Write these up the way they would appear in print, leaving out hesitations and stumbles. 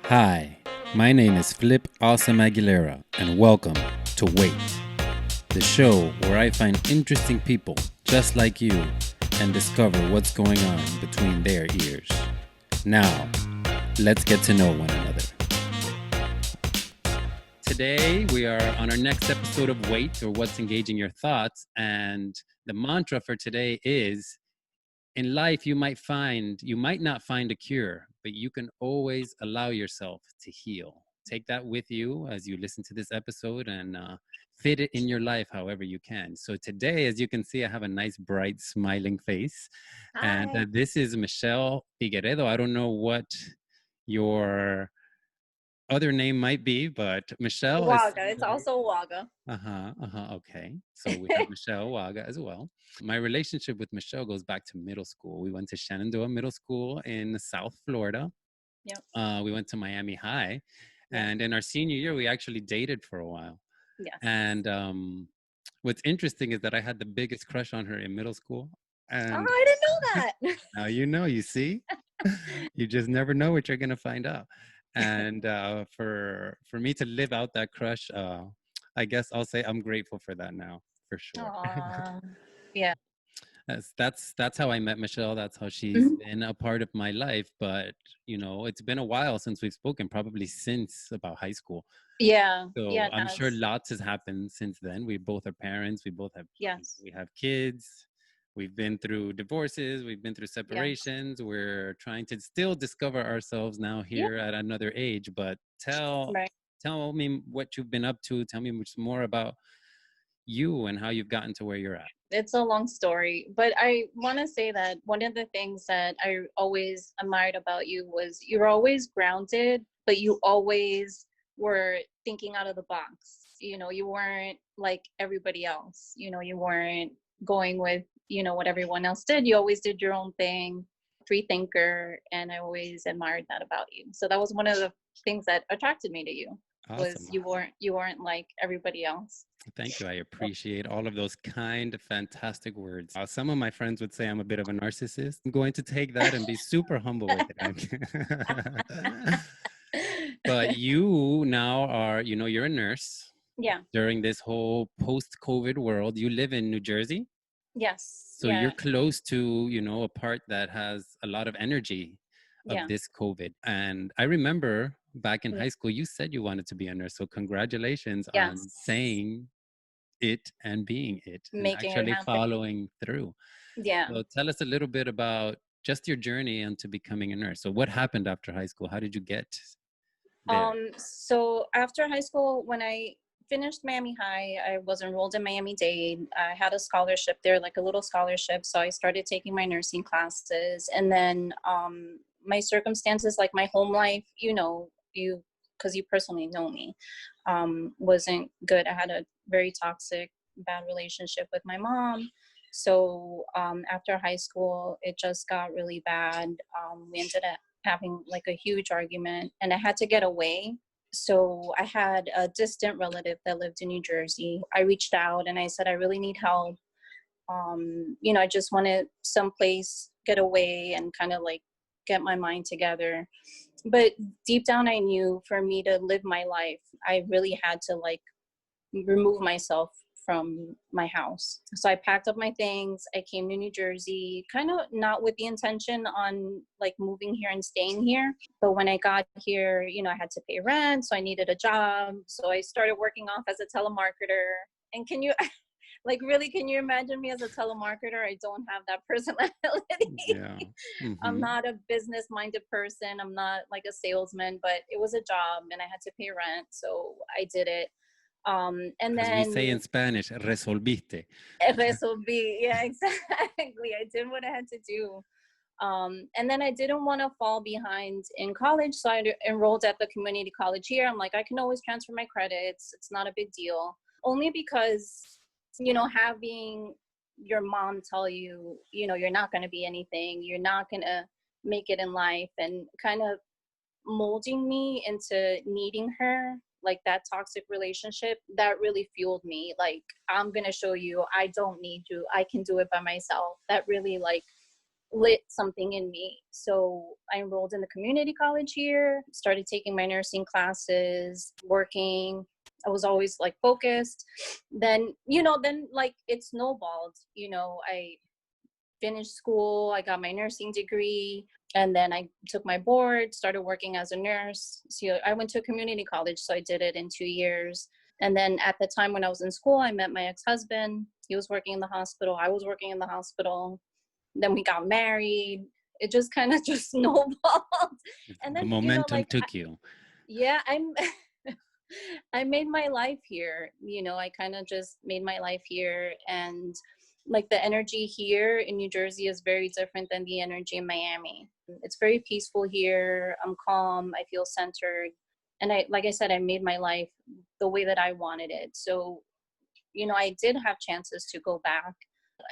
Hi, my name is Flip Awesome Aguilera, and welcome to WEYT, the show where I find interesting people just like you and discover what's going on between their ears. Now, let's get to know one another. Today, we are on our next episode of WEYT, or What's Engaging Your Thoughts, and the mantra for today is, in life, you might not find a cure, but you can always allow yourself to heal. Take that with you as you listen to this episode and fit it in your life however you can. So today, as you can see, I have a nice, bright, smiling face. Hi. And this is Michelle Figueredo. I don't know what your other name might be, but Michelle Waga. It's also Waga. Okay. So we have Michelle Waga as well. My relationship with Michelle goes back to middle school. We went to Shenandoah Middle School in South Florida. Yep. We went to Miami High. Yes. And in our senior year, we actually dated for a while. Yes. And what's interesting is that I had the biggest crush on her in middle school. And I didn't know that. now you see? You just never know what you're going to find out. And for me to live out that crush, I guess I'll say I'm grateful for that now, for sure. Yeah. That's how I met Michelle. That's how she's been a part of my life. But it's been a while since we've spoken, probably since about high school. Yeah. So Yeah. I'm sure lots has happened since then. We both are parents. We both have we have kids. We've been through divorces. We've been through separations. Yes. We're trying to still discover ourselves now here at another age. But tell me what you've been up to. Tell me much more about you and how you've gotten to where you're at. It's a long story, but I want to say that one of the things that I always admired about you was you're always grounded, but you always were thinking out of the box. You weren't like everybody else. You weren't going with, what everyone else did. You always did your own thing, free thinker, and I always admired that about you. So that was one of the things that attracted me to you. Awesome. Was you weren't like everybody else. Thank you. I appreciate all of those kind, fantastic words. Some of my friends would say I'm a bit of a narcissist. I'm going to take that and be super humble with it. But you now are, you're a nurse. Yeah. During this whole post-COVID world, you live in New Jersey. Yes. So you're close to, a part that has a lot of energy of this COVID. And I remember back in high school, you said you wanted to be a nurse. So congratulations on saying it and being it, and actually following through. Yeah. So tell us a little bit about just your journey into becoming a nurse. So what happened after high school? How did you get there? So after high school, when I finished Miami High, I was enrolled in Miami-Dade. I had a scholarship there, like a little scholarship. So I started taking my nursing classes, and then my circumstances, like my home life, because you personally know me, wasn't good. I had a very toxic, bad relationship with my mom. So after high school, it just got really bad. We ended up having like a huge argument, and I had to get away. So I had a distant relative that lived in New Jersey. I reached out and I said, I really need help. I just wanted someplace, get away and kind of like get my mind together. But deep down, I knew for me to live my life, I really had to like remove myself from my house. So I packed up my things. I came to New Jersey, kind of not with the intention on like moving here and staying here. But when I got here, I had to pay rent. So I needed a job. So I started working off as a telemarketer. And can you imagine me as a telemarketer? I don't have that personality. Yeah. Mm-hmm. I'm not a business minded person. I'm not like a salesman, but it was a job and I had to pay rent. So I did it. And as then we say in Spanish, resolviste. Resolví. Yeah, exactly. I did what I had to do. And then I didn't want to fall behind in college. So I enrolled at the community college here. I'm like, I can always transfer my credits. It's not a big deal. Only because, having your mom tell you, you're not going to be anything. You're not going to make it in life, and kind of molding me into needing her, like that toxic relationship, that really fueled me. Like, I'm gonna show you I don't need you, I can do it by myself. That really like lit something in me. So I enrolled in the community college here, started taking my nursing classes, working. I was always like focused. Then, like it snowballed. I finished school, I got my nursing degree, and then I took my board, started working as a nurse. So I went to a community college, so I did it in 2 years. And then at the time when I was in school, I met my ex-husband. He was working in the hospital. I was working in the hospital. Then we got married. It just kind of just snowballed. And The then, momentum like, took you. yeah, I made my life here. I kind of just made my life here. And like the energy here in New Jersey is very different than the energy in Miami. It's very peaceful here. I'm calm. I feel centered. And like I said, I made my life the way that I wanted it. So, I did have chances to go back.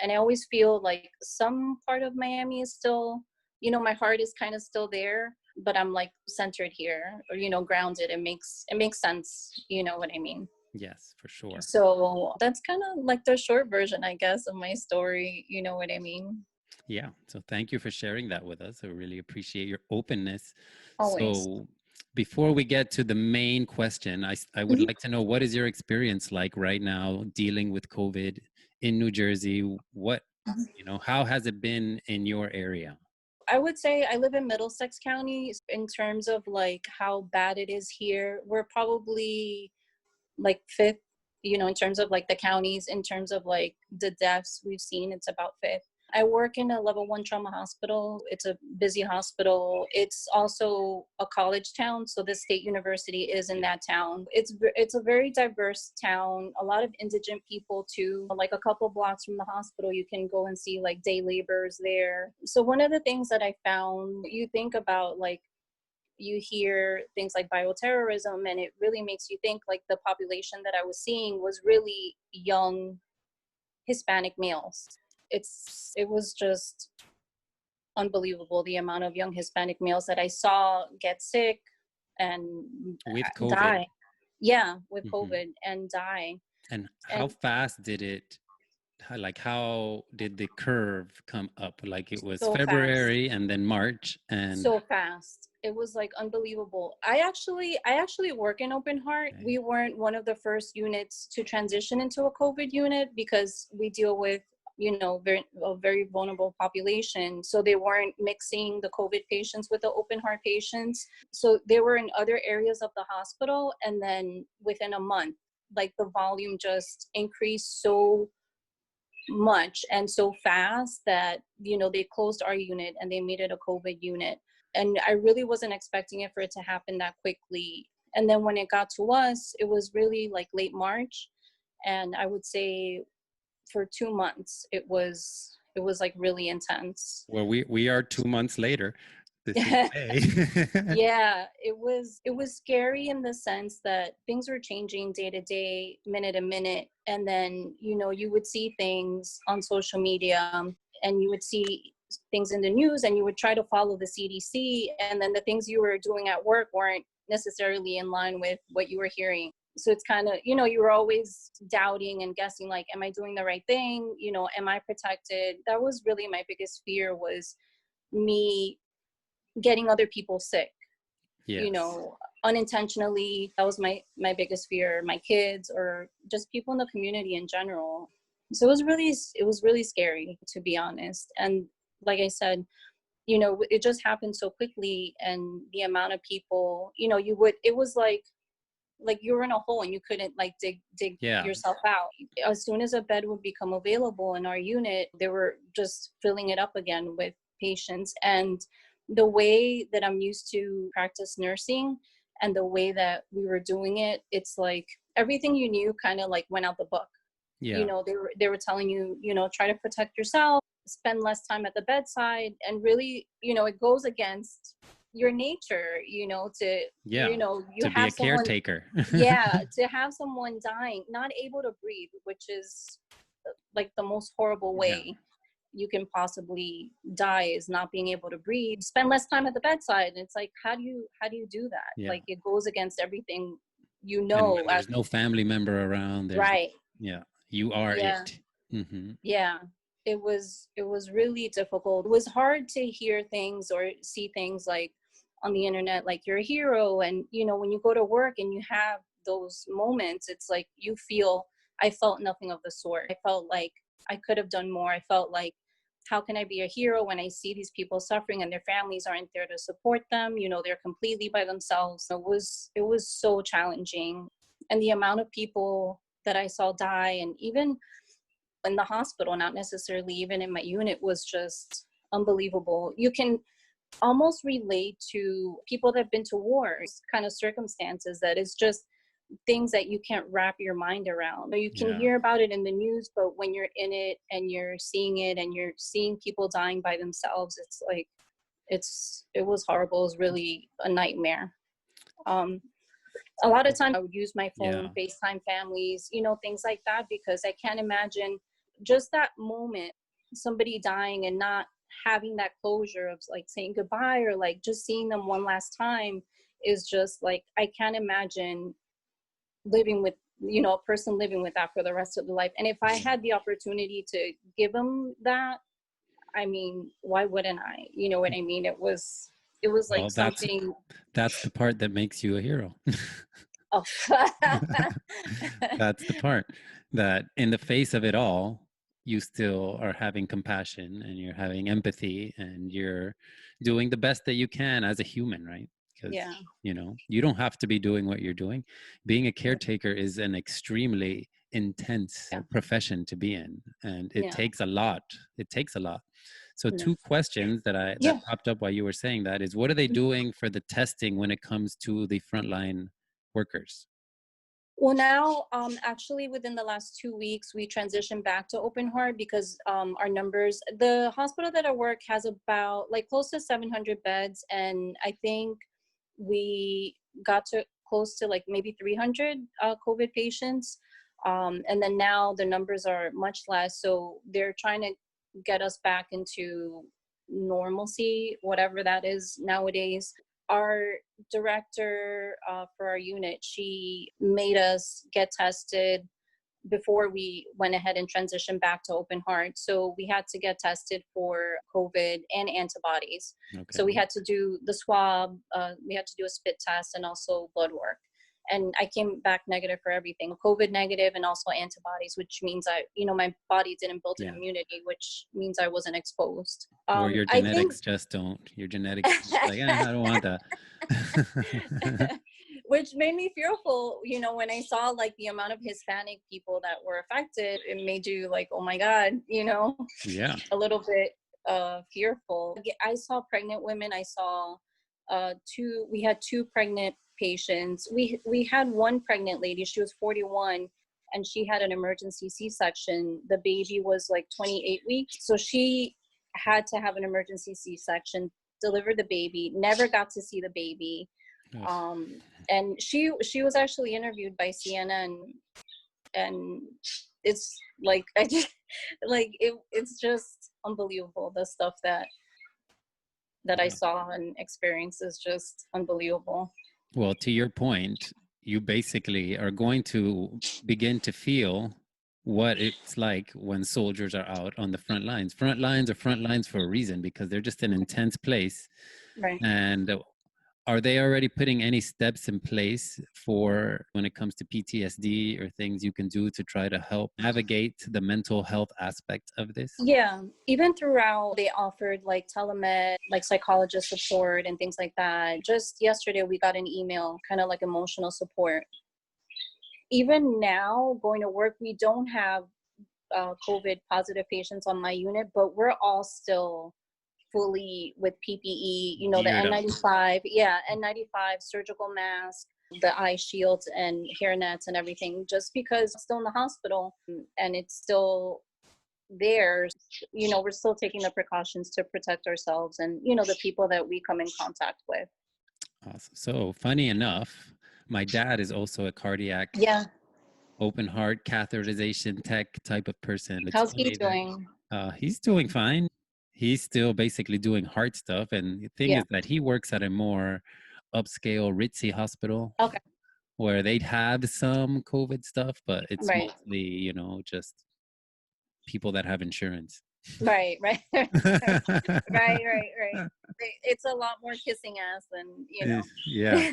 And I always feel like some part of Miami is still, my heart is kind of still there, but I'm like centered here, or grounded. It makes sense. You know what I mean? Yes, for sure. So that's kind of like the short version, I guess, of my story. You know what I mean? Yeah. So thank you for sharing that with us. I really appreciate your openness. Always. So before we get to the main question, I would Mhm. like to know, what is your experience like right now dealing with COVID in New Jersey? How has it been in your area? I would say I live in Middlesex County. In terms of like how bad it is here, we're probably like fifth, in terms of like the counties, in terms of like the deaths we've seen, it's about fifth. I work in a level 1 trauma hospital. It's a busy hospital. It's also a college town, so the state university is in Yeah. that town. It's a very diverse town. A lot of indigent people too. Like a couple blocks from the hospital, you can go and see like day laborers there. So one of the things that I found, you think about like, you hear things like bioterrorism, and it really makes you think like the population that I was seeing was really young Hispanic males. It was just unbelievable, the amount of young Hispanic males that I saw get sick and With COVID. die. Yeah, with Hmm. COVID and die. And how And fast did it, how did the curve come up? Like it was so fast. February and then March and So fast. It was like unbelievable. I actually work in Open Heart. okay. We weren't one of the first units to transition into a COVID unit because we deal with, a very vulnerable population. So they weren't mixing the COVID patients with the Open Heart patients. So they were in other areas of the hospital. And then within a month, like the volume just increased so much and so fast that they closed our unit and they made it a COVID unit. And I really wasn't expecting it for it to happen that quickly. And then when it got to us, it was really like late March, and I would say for 2 months it was like really intense. Well, we are 2 months later. This is May. Yeah, it was scary in the sense that things were changing day to day, minute to minute. And then, you would see things on social media, and you would see things in the news, and you would try to follow the CDC, and then the things you were doing at work weren't necessarily in line with what you were hearing. So it's kind of, you were always doubting and guessing, like, am I doing the right thing? Am I protected? That was really my biggest fear, was me getting other people sick, Yes. unintentionally. That was my biggest fear, my kids or just people in the community in general. So it was really scary, to be honest. And like I said, it just happened so quickly, and the amount of people, it was like you were in a hole and you couldn't like dig Yeah. yourself out. As soon as a bed would become available in our unit, they were just filling it up again with patients. And the way that I'm used to practice nursing and the way that we were doing it, it's like everything you knew kind of like went out the book. Yeah. They were telling you, try to protect yourself, spend less time at the bedside. And really, it goes against your nature, to, Yeah. you To be have a someone, caretaker. yeah, to have someone dying, not able to breathe, which is like the most horrible Yeah. way you can possibly die, is not being able to breathe. Spend less time at the bedside. And it's like, how do you do that? Yeah. Like, it goes against everything, And when as there's no family member around, right. yeah, you are Yeah. it. Hmm. Yeah. it was really difficult. It was hard to hear things or see things like on the internet, like you're a hero. And when you go to work and you have those moments, it's like I felt nothing of the sort. I felt like I could have done more. I felt like, how can I be a hero when I see these people suffering and their families aren't there to support them? They're completely by themselves. It was so challenging. And the amount of people that I saw die, and even in the hospital, not necessarily even in my unit, was just unbelievable. You can almost relate to people that have been to wars, kind of circumstances that is just things that you can't wrap your mind around. You can Yeah. hear about it in the news, but when you're in it and you're seeing it and you're seeing people dying by themselves, it's like it was horrible. It was really a nightmare. A lot of times I would use my phone, Yeah. FaceTime families, things like that, because I can't imagine just that moment, somebody dying and not having that closure of like saying goodbye, or like just seeing them one last time, is just like, I can't imagine living with, a person living with that for the rest of their life. And if I had the opportunity to give them that, I mean, why wouldn't I? You know what I mean? It was like Well, something. that's the part that makes you a hero. Oh. That's the part that in the face of it all, you still are having compassion and you're having empathy and you're doing the best that you can as a human, right? Because, Yeah. you don't have to be doing what you're doing. Being a caretaker is an extremely intense Yeah. profession to be in, and it Yeah. takes a lot. It takes a lot. So Yeah. two questions that Yeah. popped up while you were saying that is, what are they doing for the testing when it comes to the frontline workers? Well, now, actually, within the last 2 weeks, we transitioned back to open heart because our numbers, the hospital that I work has about like close to 700 beds. And I think we got to close to like maybe 300 COVID patients. And then now the numbers are much less. So they're trying to get us back into normalcy, whatever that is nowadays. Our director for our unit, she made us get tested before we went ahead and transitioned back to open heart. So we had to get tested for COVID and antibodies. Okay. So we had to do the swab, we had to do a spit test, and also blood work. And I came back negative for everything, COVID negative and also antibodies, which means my body didn't build an Yeah. immunity, which means I wasn't exposed. Or your I think genetics just don't. Your genetics just like, I don't want that. which made me fearful, when I saw like the amount of Hispanic people that were affected. It made you like, oh my God, Yeah. a little bit fearful. I saw pregnant women. I saw we had two pregnant patients. We had one pregnant lady. She was 41 and she had an emergency C-section. The baby was like 28 weeks. So she had to have an emergency C-section, deliver the baby, never got to see the baby. Ugh. And she was actually interviewed by CNN, and it's like, I just like it's just unbelievable. The stuff that I Yeah. saw and experienced is just unbelievable. Well, to your point, you basically are going to begin to feel what it's like when soldiers are out on the front lines. Front lines are front lines for a reason, because they're just an intense place. Right. And are they already putting any steps in place for when it comes to PTSD or things you can do to try to help navigate the mental health aspect of this? Yeah, even throughout, they offered like telemed, like psychologist support and things like that. Just yesterday, we got an email, kind of like emotional support. Even now, going to work, we don't have COVID positive patients on my unit, but we're all still fully with PPE, the Geared up. N95, yeah, N95, surgical mask, the eye shields and hair nets and everything, just because it's still in the hospital and it's still there. We're still taking the precautions to protect ourselves and, the people that we come in contact with. Awesome. So, funny enough, my dad is also a cardiac Yeah. open heart catheterization tech type of person. It's How's he funny that doing? he's doing fine. He's still basically doing heart stuff. And the thing Yeah. is that he works at a more upscale, ritzy hospital Okay. where they'd have some COVID stuff, but it's Right. mostly, just people that have insurance. Right, right, right, right, right. It's a lot more kissing ass than, Yeah, Yeah,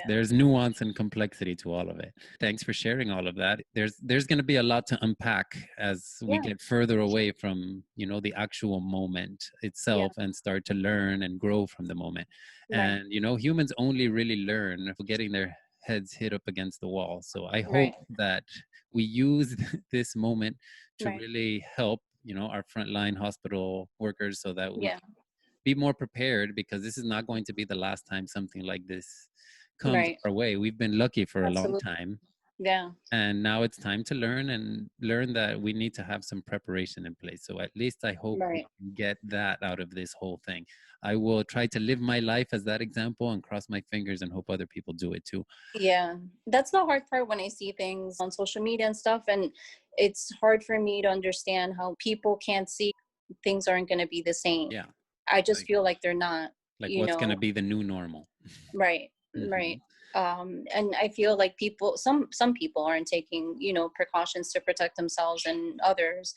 there's nuance and complexity to all of it. Thanks for sharing all of that. There's going to be a lot to unpack as we yeah, get further away from, the actual moment yeah, itself and start to learn and grow from the moment. right, And humans only really learn if getting their heads hit up against the wall. So I hope right, that we use this moment to right, really help, our frontline hospital workers so that we yeah, be more prepared, because this is not going to be the last time something like this comes right, our way. We've been lucky for a long absolutely, time, yeah, and now it's time to learn that we need to have some preparation in place. So at least I hope we right. can get that out of this whole thing. I will try to live my life as that example and cross my fingers and hope other people do it too. Yeah, that's the hard part when I see things on social media and stuff. And it's hard for me to understand how people can't see things aren't going to be the same. Yeah, I just like feel like they're not, you what's going to know, be the new normal. right, Hmm. right. And I feel like some people aren't taking, precautions to protect themselves and others.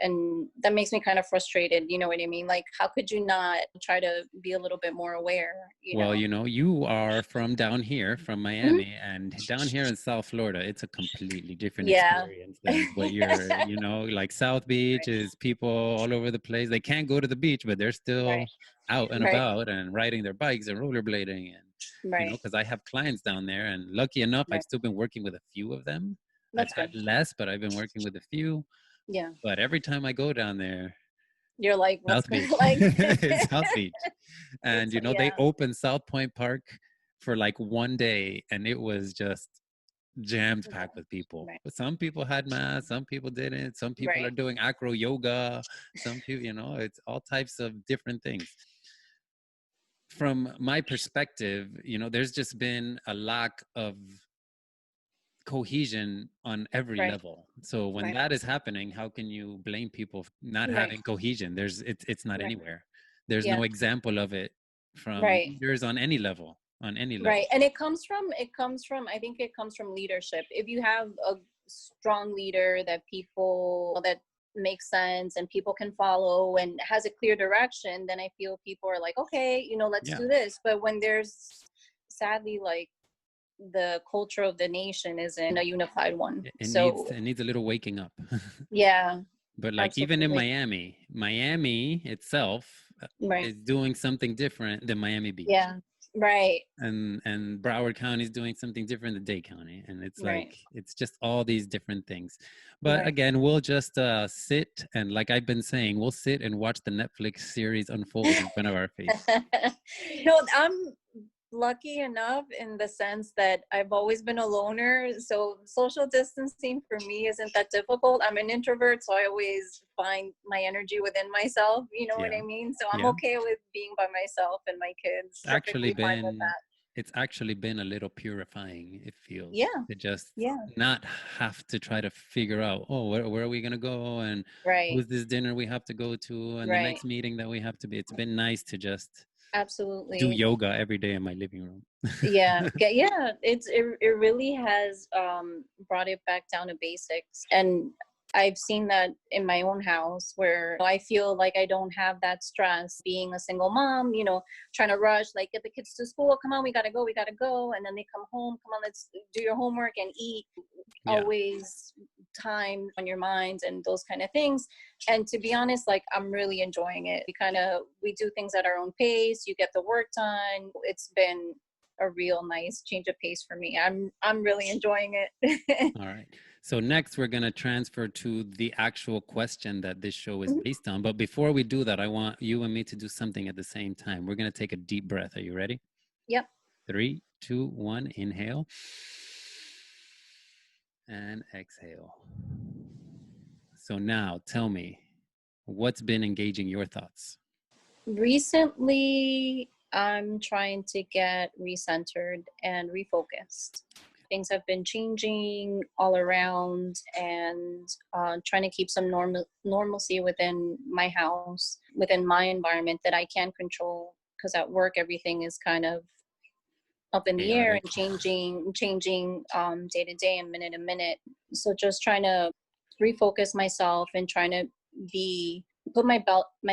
And that makes me kind of frustrated. You know what I mean? Like, how could you not try to be a little bit more aware, Well, you are from down here, from Mhm. Miami, and down here in South Florida, it's a completely different Yeah. experience than what you're, like South Beach Right, is people all over the place. They can't go to the beach, but they're right, still out and right, about and riding their bikes and rollerblading. And, right, because I have clients down there, and lucky enough, I've right. still been working with a few of them. I've That's had good. less, but I've been working with a few. Yeah. But every time I go down there, You're like, what's South going Beach, like it's South Beach. And, it's they yeah, opened South Point Park for like one day, and it was just jammed yeah, packed with people. right, But some people had masks, some people didn't. Some people are right, doing acro yoga. Some people, it's all types of different things. From my perspective, there's just been a lack of cohesion on every right, level. So when right, that is happening, how can you blame people for not right, having cohesion? It's not right. anywhere. There's no Yeah, example of it from right. leaders on any level, on any Right. level. And it comes from I think it comes from leadership. If you have a strong leader that makes sense and people can follow and has a clear direction, then I feel people are like, okay, let's Yeah. do this. But when there's sadly like the culture of the nation isn't a unified one. It needs So it needs a little waking up. yeah, But like even in absolutely. Miami itself Right. is doing something different than Miami Beach. Yeah. Right. And Broward County is doing something different than Dade County, and it's like Right. it's just all these different things. But Right. again, we'll just sit, and like I've been saying, we'll sit and watch the Netflix series unfold in front of our face. I'm lucky enough in the sense that I've always been a loner. So social distancing for me isn't that difficult. I'm an introvert, so I always find my energy within myself. You know what Yeah, I mean? So I'm yeah. okay with being by myself and my kids. actually Perfectly fine with been that. it's actually been a little purifying, it feels, Yeah. to just Yeah. not have to try to figure out, oh, where are we going to go, and Right. who's this dinner we have to go to, and the Right. next meeting that we have to be. It's been nice to just do Absolutely. yoga every day in my living room. Yeah, yeah, it really has brought it back down to basics. And I've seen that in my own house where I feel like I don't have that stress being a single mom, trying to rush, like get the kids to school, come on, we gotta go, and then they come home, come on, let's do your homework and eat. Yeah. Always time on your mind and those kind of things. And to be honest, like I'm really enjoying it. We do things at our own pace, you get the work done. It's been a real nice change of pace for me. I'm really enjoying it. All right. So next we're going to transfer to the actual question that this show is based on. But before we do that, I want you and me to do something at the same time. We're going to take a deep breath. Are you ready? Yep. 3, 2, 1, inhale and exhale. So now tell me, what's been engaging your thoughts? Recently, I'm trying to get recentered and refocused. Things have been changing all around, and trying to keep some normalcy within my house, within my environment that I can control. Because at work, everything is kind of up in the air Chaotic. and changing day to day and minute to minute. So just trying to refocus myself and trying to be put my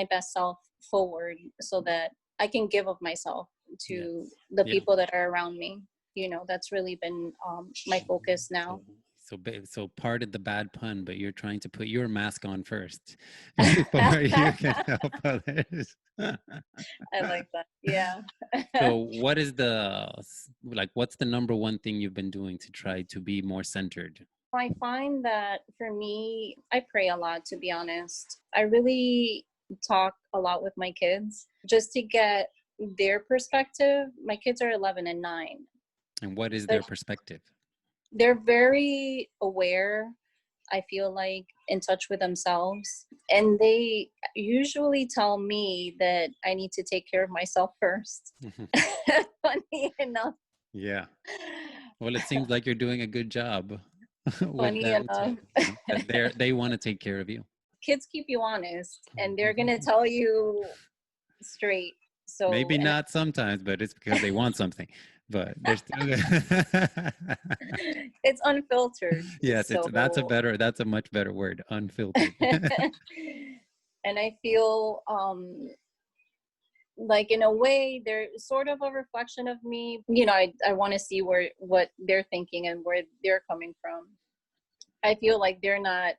best self forward so that I can give of myself Yes. to the Yeah. people that are around me. That's really been my focus now. So pardon the bad pun, but you're trying to put your mask on first before you can help others. I like that. Yeah. So what is what's the number one thing you've been doing to try to be more centered? I find that for me, I pray a lot, to be honest. I really talk a lot with my kids just to get their perspective. My kids are 11 and 9. And what is They're, their perspective? they're very aware, I feel like, in touch with themselves. And they usually tell me that I need to take care of myself first. Funny enough. Yeah. Well, it seems like you're doing a good job with Funny them too. enough. That they want to take care of you. Kids keep you honest and they're going to tell you straight. So, Maybe and not sometimes, but it's because they want something. But they're still it's unfiltered. yes, So, that's a much better word, unfiltered. and I feel like in a way they're sort of a reflection of me. I want to see what they're thinking and where they're coming from. I feel like they're not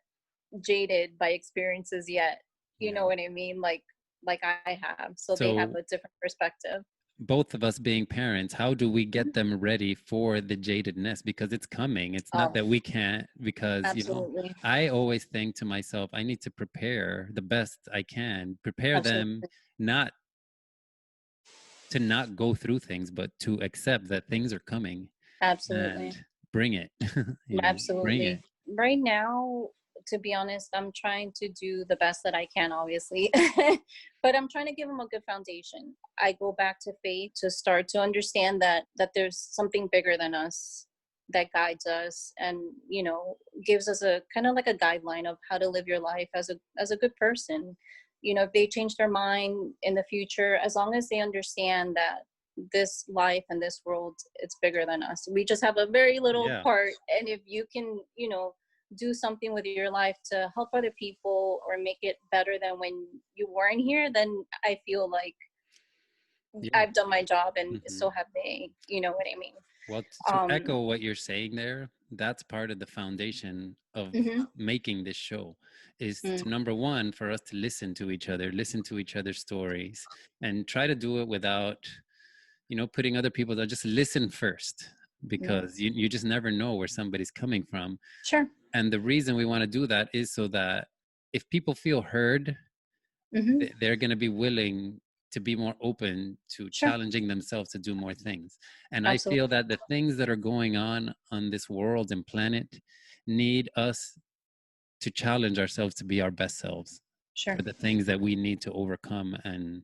jaded by experiences yet. You know what I mean? Like I have. So they have So a different perspective. both of us being parents, how do we get them ready for the jadedness? Because it's coming. It's not that we can't, because, Absolutely. I always think to myself, I need to prepare the best I can, prepare them Absolutely. not to not go through things, but to accept that things are coming Absolutely. and bring it, bring Absolutely. it. Right now, to be honest, I'm trying to do the best that I can, obviously, but I'm trying to give them a good foundation. I go back to faith to start to understand that there's something bigger than us that guides us and gives us a kind of like a guideline of how to live your life as a good person. If they change their mind in the future, as long as they understand that this life and this world, it's bigger than us. We just have a very little part, and if you can do something with your life to help other people or make it better than when you weren't here, then I feel like I've done my job, and so have they. You know what I mean? Well, to echo what you're saying there, that's part of the foundation of making this show is to, number one, for us to listen to each other, listen to each other's stories, and try to do it without, putting other people down. Just listen first, because you just never know where somebody's coming from. Sure. And the reason we want to do that is so that if people feel heard, they're going to be willing to be more open to challenging themselves to do more things. And Absolutely. I feel that the things that are going on this world and planet need us to challenge ourselves to be our best selves for the things that we need to overcome and,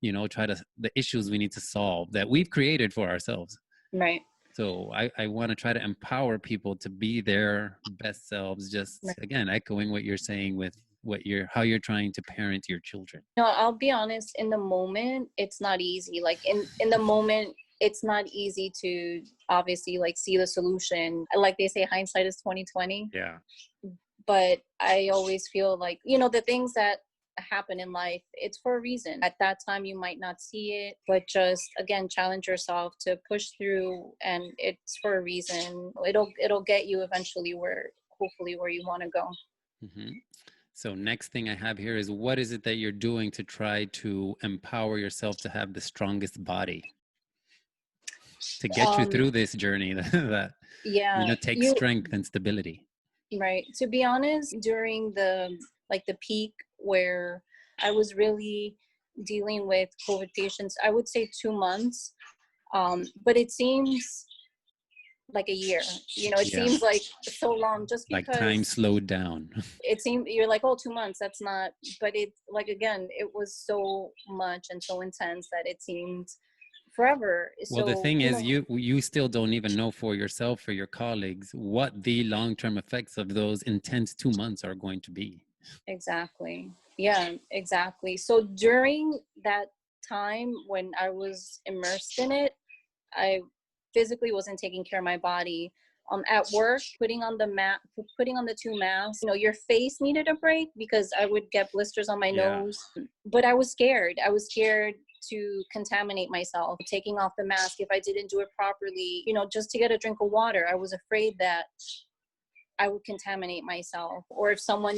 the issues we need to solve that we've created for ourselves. Right. So I want to try to empower people to be their best selves, just again, echoing what you're saying with how you're trying to parent your children. I'll be honest, in the moment, it's not easy. Like in the moment, it's not easy to obviously like see the solution. Like they say, hindsight is 20/20. Yeah. But I always feel like, the things that happen in life, it's for a reason. At that time, you might not see it, but just again, challenge yourself to push through, and it's for a reason. It'll get you eventually hopefully where you want to go. So next thing I have here is, what is it that you're doing to try to empower yourself to have the strongest body to get you through this journey that takes strength and stability? Right. To be honest, during the peak where I was really dealing with COVID patients, I would say 2 months. But it seems like a year. It seems like so long just because like time slowed down. It seemed you're like, oh, 2 months, that's not, but it's like, again, it was so much and so intense that it seemed forever. Well, the thing is, you still don't even know for yourself, for your colleagues, what the long-term effects of those intense 2 months are going to be. Exactly. Yeah, exactly. So during that time when I was immersed in it, I physically wasn't taking care of my body, At work, putting on the 2 masks, your face needed a break because I would get blisters on my Yeah. nose. But I was scared. I was scared to contaminate myself, taking off the mask if I didn't do it properly, just to get a drink of water. I was afraid that I would contaminate myself, or if someone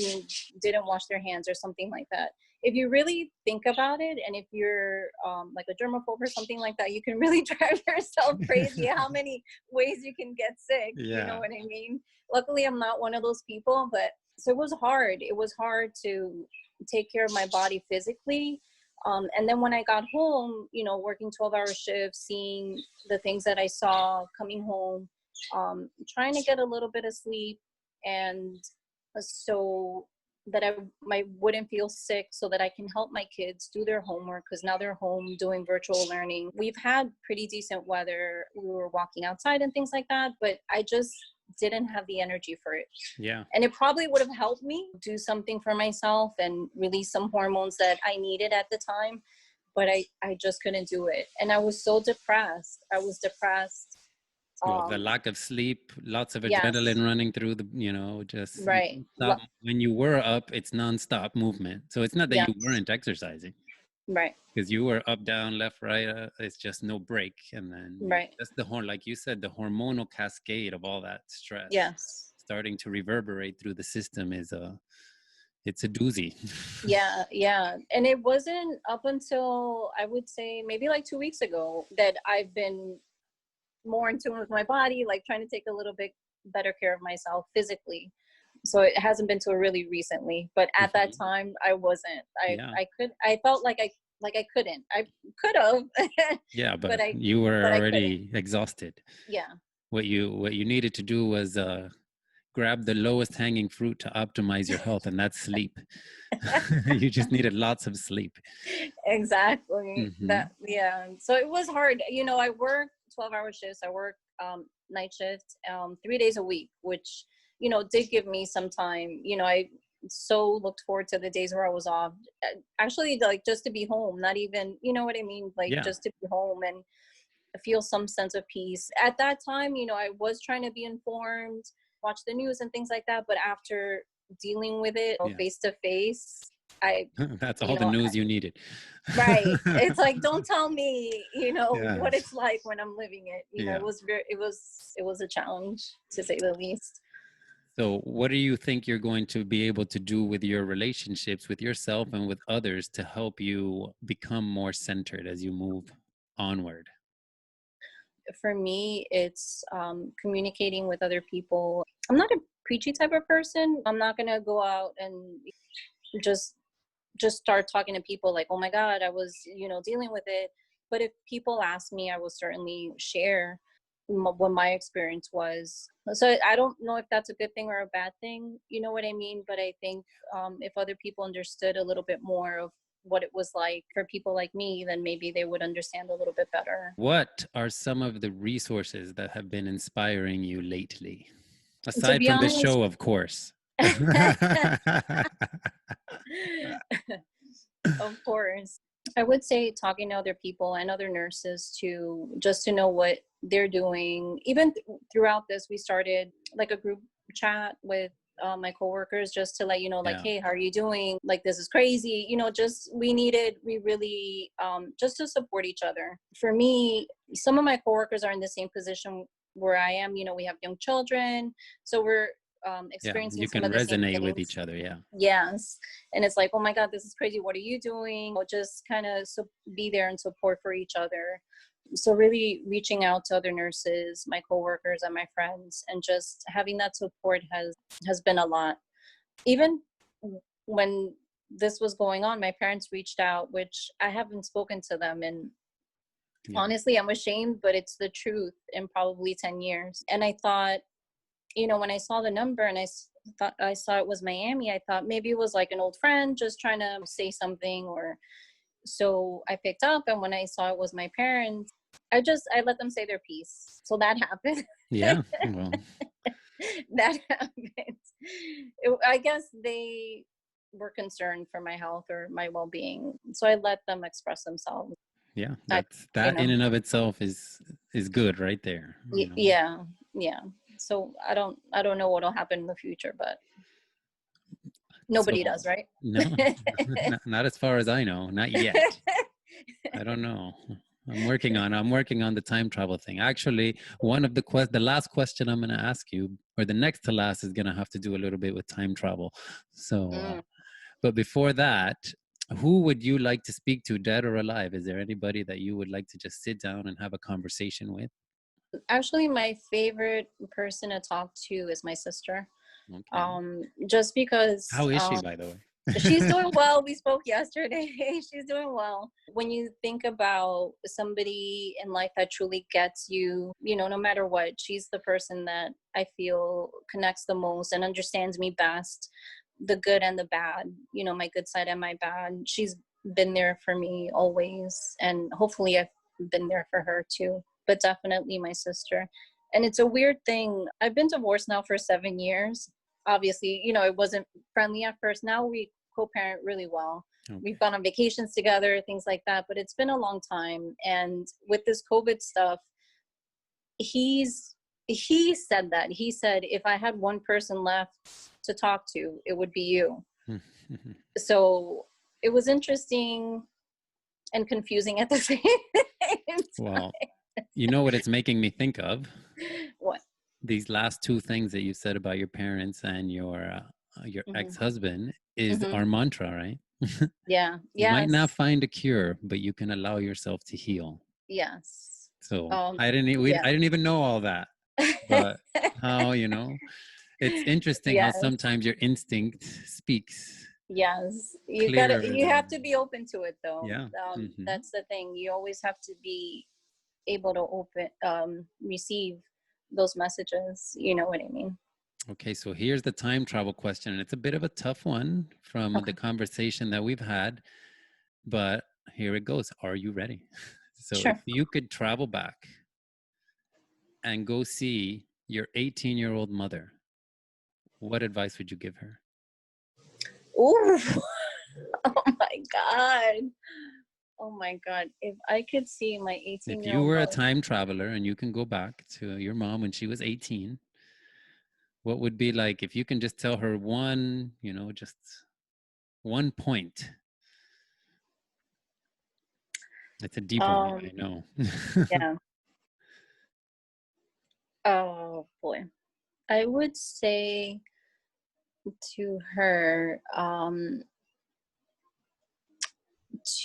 didn't wash their hands or something like that. If you really think about it, and if you're like a germaphobe or something like that, you can really drive yourself crazy how many ways you can get sick. You know Yeah. what I mean? Luckily, I'm not one of those people, but so it was hard. It was hard to take care of my body physically. And then when I got home, working 12-hour shifts, seeing the things that I saw coming home, trying to get a little bit of sleep, and so that I wouldn't feel sick, so that I can help my kids do their homework, because now they're home doing virtual learning. We've had pretty decent weather. We were walking outside and things like that, but I just didn't have the energy for it. Yeah. And it probably would have helped me do something for myself and release some hormones that I needed at the time, but I just couldn't do it. And I was so depressed. I was depressed. Well, the lack of sleep, lots of Yes, adrenaline running through the, just right. nonstop. When you were up, it's nonstop movement. So it's not that you Yes, weren't exercising, right, because you were up, down, left, right. It's just no break. And then right. that's like you said, the hormonal cascade of all that stress Yes. starting to reverberate through the system it's a doozy. Yeah, yeah. And it wasn't up until, I would say, maybe like 2 weeks ago, that I've been more in tune with my body, like trying to take a little bit better care of myself physically. So it hasn't been till really recently, but at that Mhm. time I wasn't. Yeah. I felt like I couldn't. I could have, Yeah, but but I you were but I couldn't. already exhausted. Yeah. What you needed to do was grab the lowest hanging fruit to optimize your health, and that's sleep. You just needed lots of sleep. Exactly. Hmm. Yeah. So it was hard. I work 12-hour shifts. I work night shifts 3 days a week, which, did give me some time. I so looked forward to the days where I was off. Actually, like, just to be home, not even, you know what I mean? Like, Yeah. just to be home and feel some sense of peace. At that time, I was trying to be informed, watch the news and things like that. But after dealing with it Yeah. face to face, I, That's you all the know, news you needed. right. It's like, don't tell me, what Yes. it's like when I'm living it. It Yeah. was it was a challenge, to say the least. So, what do you think you're going to be able to do with your relationships with yourself and with others to help you become more centered as you move onward? For me, it's communicating with other people. I'm not a preachy type of person. I'm not gonna go out and just start talking to people like, oh my God, I was, dealing with it. But if people ask me, I will certainly share what my experience was. So I don't know if that's a good thing or a bad thing. You know what I mean? But I think if other people understood a little bit more of what it was like for people like me, then maybe they would understand a little bit better. What are some of the resources that have been inspiring you lately? To Aside be from the honest, show, of course. of course. I would say talking to other people and other nurses to just to know what they're doing. Even throughout this, we started like a group chat with my coworkers, just to let you know, like, Yeah. hey, how are you doing? Like, this is crazy. Just we really just to support each other. For me, some of my coworkers are in the same position where I am. We have young children, so we're Yeah. experiencing You some can of the same resonate with things. each other. Yeah. Yes. And it's like, oh my God, this is crazy. What are you doing? Or just kind of be there and support for each other. So really reaching out to other nurses, my coworkers and my friends, and just having that support has been a lot. Even when this was going on, my parents reached out, which I haven't spoken to them. And Yeah. honestly, I'm ashamed, but it's the truth, in probably 10 years. And I thought, when I saw the number and thought I saw it was Miami, I thought maybe it was like an old friend just trying to say something, or so I picked up. And when I saw it was my parents, I let them say their piece. So that happened. Yeah. Well, That happened. I guess they were concerned for my health or my well-being. So I let them express themselves. yeah. I, That in and of itself is good right there. yeah, yeah. So I don't know what'll happen in the future, but nobody So does, right? no, not as far as I know, not yet. I don't know. I'm working on the time travel thing. Actually, one of the last question I'm going to ask you, or the next to last, is going to have to do a little bit with time travel. So, Mm. but before that, who would you like to speak to, dead or alive? Is there anybody that you would like to just sit down and have a conversation with? Actually, my favorite person to talk to is my sister. Okay. Just because How is she, by the she's way? doing well. We spoke yesterday. She's doing well. When you think about somebody in life that truly gets you, no matter what, she's the person that I feel connects the most and understands me best, the good and the bad, my good side and my bad. She's been there for me always. And hopefully I've been there for her too, but definitely my sister. And it's a weird thing. I've been divorced now for 7 years. Obviously, it wasn't friendly at first. Now we co-parent really well. We've Okay. gone on vacations together, things like that, but it's been a long time. And with this COVID stuff, he said that. He said, if I had one person left to talk to, it would be you. So it was interesting and confusing at the same Well, time. you know what it's making me think of? What? These last two things that you said about your parents and your Mm-hmm. ex-husband is Mm-hmm. our mantra, right? Yeah. You might not Yes. find a cure, but you can allow yourself to heal. Yes. So Um, I yeah. didn't even know all that, but how, it's interesting how Yes. sometimes your instinct speaks Yes, clearer you than, have to be open to it though. yeah. Hmm. That's the thing. You always have to be able to receive those messages. You know what I mean? Okay, so here's the time travel question, and it's a bit of a tough one from the Okay. conversation that we've had, but here it goes. Are you ready? So if Sure. you could travel back and go see your 18-year-old mother, what advice would you give her? Ooh. Oh my God. Oh my God. If I could see my If 18-year-old you year were old a mother. time traveler and you can go back to your mom when she was 18, what would be like if you can just tell her one, just one point? It's a deep one, I Um, know. yeah. Oh boy. I would say to her,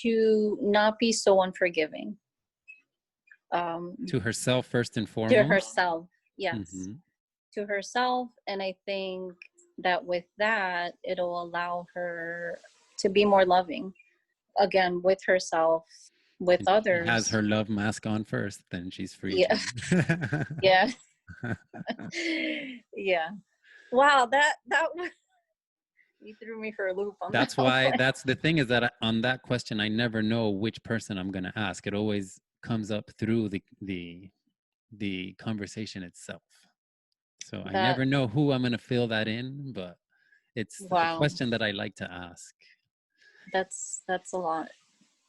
to not be so unforgiving. To herself first and To foremost. herself. Yes. Hmm. To herself. And I think that with that, it'll allow her to be more loving again with herself, with And she has others. her love mask on first, then she's free Yeah. to. Yeah. Yeah. Wow. You threw me for a loop on that That's why, one. that's the thing, is that on that question, I never know which person I'm going to ask. It always comes up through the conversation itself. So I That, never know who I'm going to fill that in, but it's a wow. question that I like to ask. That's a lot.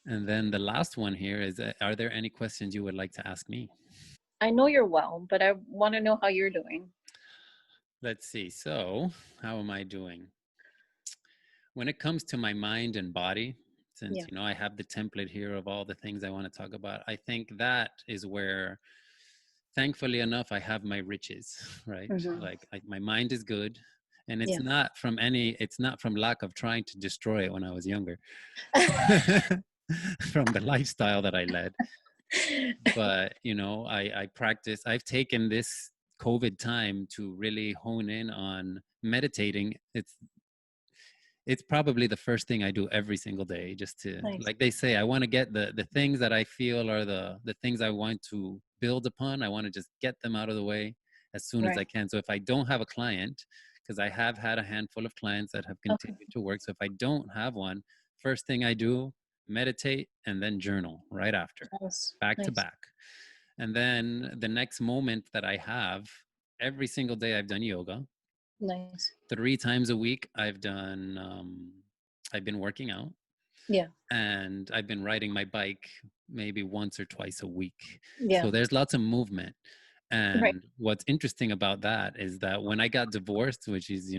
And then the last one here is, are there any questions you would like to ask me? I know you're well, but I want to know how you're doing. Let's see. So, how am I doing? When it comes to my mind and body, since Yeah. I have the template here of all the things I want to talk about, I think that is where, thankfully enough, I have my riches, right? Hmm. Like my mind is good, and Yeah. it's not from lack of trying to destroy it when I was younger, from the lifestyle that I led. But I practice. I've taken this COVID time to really hone in on meditating. It's probably the first thing I do every single day, just to, Nice. like they say, I want to get the things that I feel are the things I want to build upon. I want to just get them out of the way as soon as Right. I can. So if I don't have a client, because I have had a handful of clients that have Okay. continued to work, so if I don't have one, first thing I do, meditate, and then journal right after, Nice. back to Nice. back. And then the next moment that I have, every single day I've done yoga. Nice. 3 times a week I've been working out, Yeah. and I've been riding my bike maybe once or twice a week. Yeah. So there's lots of movement. Right. And what's interesting about that is that when I got divorced, which is,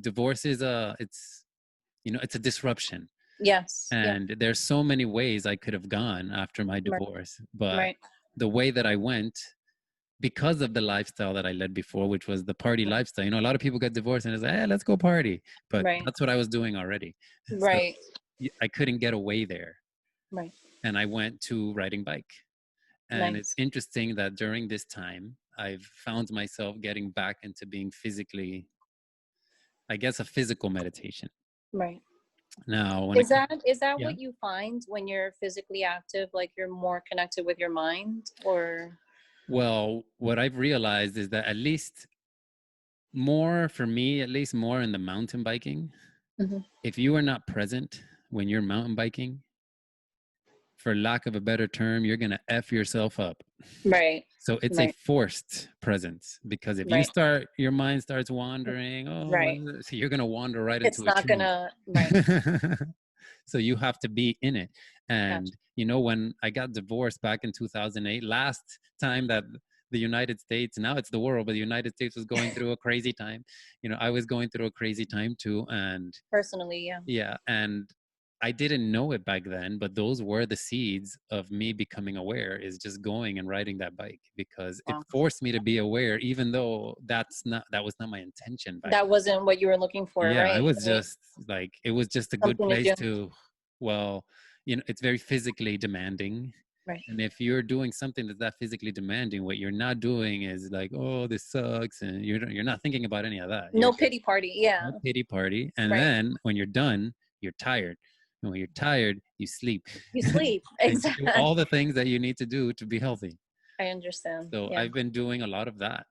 divorce is it's a disruption. Yes. Yeah. And there's so many ways I could have gone after my Right. divorce, but Right. the way that I went, because of the lifestyle that I led before, which was the party lifestyle. A lot of people get divorced and it's like, hey, let's go party. But Right. that's what I was doing already. So Right. I couldn't get away there. Right. And I went to riding bike. And it's Nice. interesting that during this time, I've found myself getting back into being physically, I guess, a physical meditation. Right. Now, when it Is comes, that yeah. what you find when you're physically active? Like you're more connected with your mind, or? Well, what I've realized is that at least more, for me, at least more in the mountain biking, Mhm. if you are not present when you're mountain biking, for lack of a better term, you're going to F yourself up. Right. So it's a Right. forced presence, because if you Right. start, your mind starts wandering, Right. so you're going to wander right It's into a not tree. gonna. Right. So you have to be in it. And, Gotcha. when I got divorced back in 2008, last time that the United States, now it's the world, but the United States was going through a crazy time. I was going through a crazy time too. And Personally, yeah. yeah, and I didn't know it back then, but those were the seeds of me becoming aware, is just going and riding that bike, because it Wow. forced me to be aware, even though that was not my intention back That then. wasn't what you were looking for, Yeah, I right? was Right. just like, it was just a good Something to place do. to, well, it's very physically demanding. Right. And if you're doing something that's that physically demanding, what you're not doing is like, oh, this sucks. And you're not thinking about any of that. You're No just pity party. Yeah. no pity party. And Right. then when you're done, you're tired. And when you're tired, you sleep. You sleep. And you do Exactly. all the things that you need to do to be healthy. I understand. So Yeah. I've been doing a lot of that,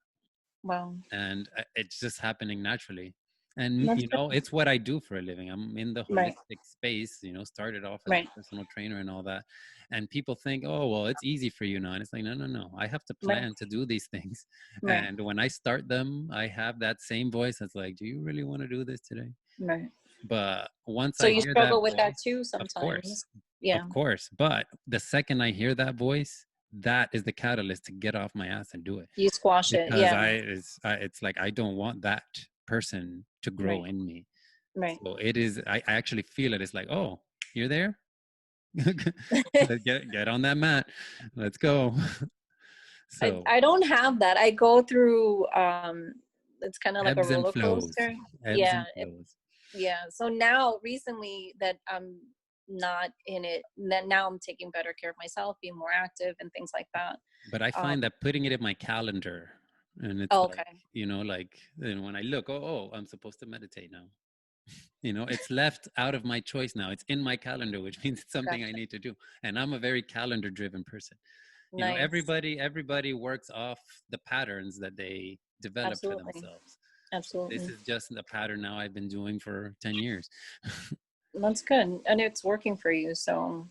Wow. and it's just happening naturally. And That's good. it's what I do for a living. I'm in the Right. holistic space. Started off as a Right. personal trainer and all that. And people think, oh, well, it's easy for you now. And it's like, no, no, no, I have to Right. plan to do these things. Right. And when I start them, I have that same voice that's like, do you really want to do this today? Right. But once So I you hear that struggle with that voice, too of course, sometimes. Yeah. of course. But the second I hear that voice, that is the catalyst to get off my ass and do it. You squash it. Because Yeah. it's like, I don't want that person to grow Right. in me. Right. So it is, I actually feel it. It's like, oh, you're there? get on that mat. Let's go. So I don't have that. I go through it's kind of like a ebbs and roller flows, coaster. ebbs Yeah. and flows. Yeah. So now recently that I'm not in it, that now I'm taking better care of myself, being more active and things like that. But I Um find that putting it in my calendar, and it's oh, like, okay. like, and when I look, oh, I'm supposed to meditate now. It's left out of my choice now. It's in my calendar, which means it's something I Gotcha. need to do. And I'm a very calendar driven person. Nice. Everybody works off the patterns that they develop for Absolutely. themselves. So this Absolutely. is just the pattern now I've been doing for 10 years. That's good. And it's working for you. So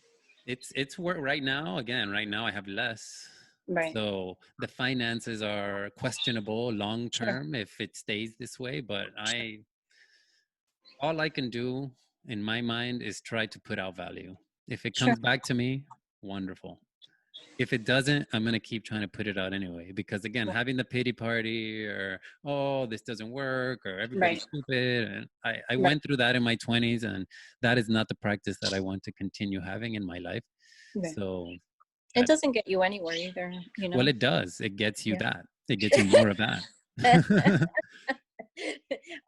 It's work right now. Again, right now I have less. right. So the finances are questionable long Sure. term if it stays this way, but Sure. all I can do in my mind is try to put out value. If it Sure. comes back to me, wonderful. If it doesn't, I'm going to keep trying to put it out anyway. Because again, having the pity party, or, oh, this doesn't work, or everybody's Right. stupid. And I Right. went through that in my 20s, and that is not the practice that I want to continue having in my life. Right. So, It doesn't get you anywhere either, well, it does. It gets you Yeah. that. It gets you more of that.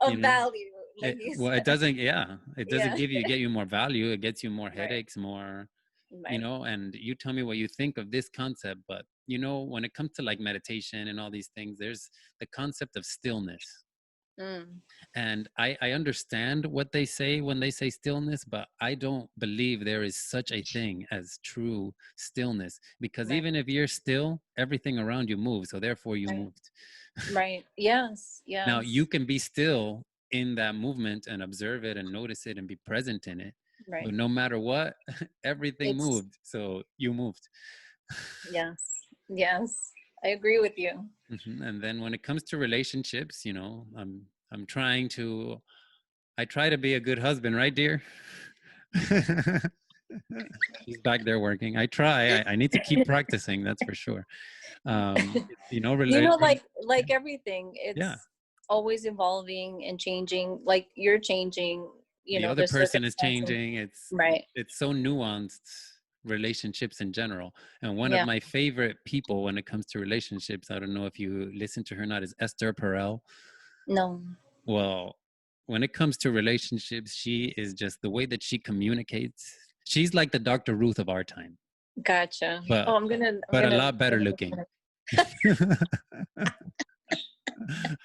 Of value, like you Well, it said. doesn't, yeah, it doesn't Yeah. get you more value. It gets you more Right. headaches, more, Right. and you tell me what you think of this concept. But, when it comes to like meditation and all these things, there's the concept of stillness. Mm. And I understand what they say when they say stillness, but I don't believe there is such a thing as true stillness, because Right. even if you're still, everything around you moves. So therefore you Right. moved. Right. Yes. Now you Yes. can be still in that movement and observe it and notice it and be present in it. But Right. no matter what, everything It's moved. So you moved. yes. Yes. I agree with you. And then when it comes to relationships, I'm trying to, I try to be a good husband, right, dear? She's back there working. I try. I need to keep practicing. That's for sure. You know, You know, yeah. like everything, Yeah. it's always evolving and changing. Like you're changing, you The know, other there's person is circumstances. changing. Right. It's so nuanced, relationships in general. And one of Yeah. my favorite people when it comes to relationships, I don't know if you listen to her or not, is Esther Perel. No. Well, when it comes to relationships, she is just the way that she communicates. She's like the Dr. Ruth of our time, Gotcha. but Oh, I'm but a gonna. lot better looking.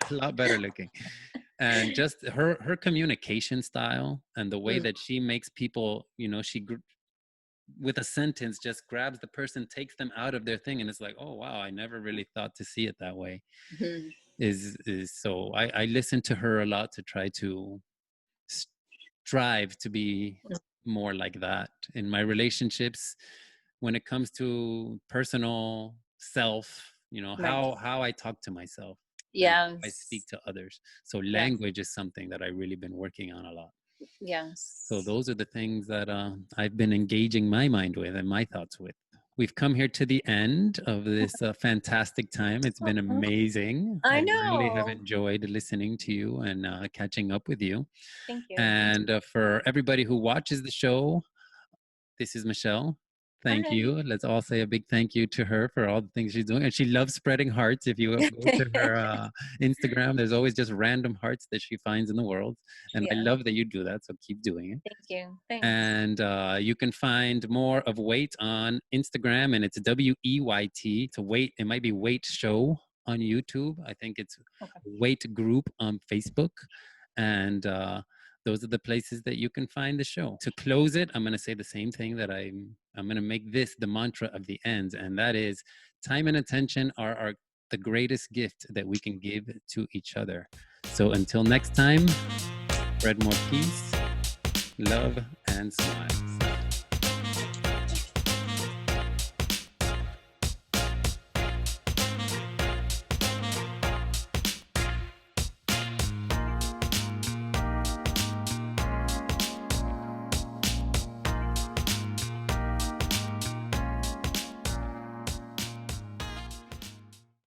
A lot better looking. And just her communication style and the way Mm, that she makes people, you know, with a sentence just grabs the person, takes them out of their thing, and it's like, oh wow, I never really thought to see it that way. mhm. Is so I listen to her a lot to try to strive to be more like that in my relationships. When it comes to personal self, you know, Right. how I talk to myself and how I speak Yes. to others. So Yes. language is something that I really been working on a lot. So Yes. those are the things that I've been engaging my mind with and my thoughts with. We've come here to the end of this fantastic time. It's been Uh-huh. amazing. I I really have know. enjoyed listening to you and catching up with you. Thank you. And for everybody who watches the show, this is Michelle. Thank Hi. you. Let's all say a big thank you to her for all the things she's doing. And she loves spreading hearts. If you go to her Instagram, there's always just random hearts that she finds in the world. And I Yeah. love that you do that. So keep doing it. Thank you. Thanks. And you can find more of WEYT on Instagram, and it's WEYT. It's a WEYT. It might be WEYT Show on YouTube. I think it's Okay. WEYT Group on Facebook, and those are the places that you can find the show. To close it, I'm going to say the same thing that I'm going to make this the mantra of the end, and that is, time and attention are the greatest gift that we can give to each other. So until next time, spread more peace, love, and smiles.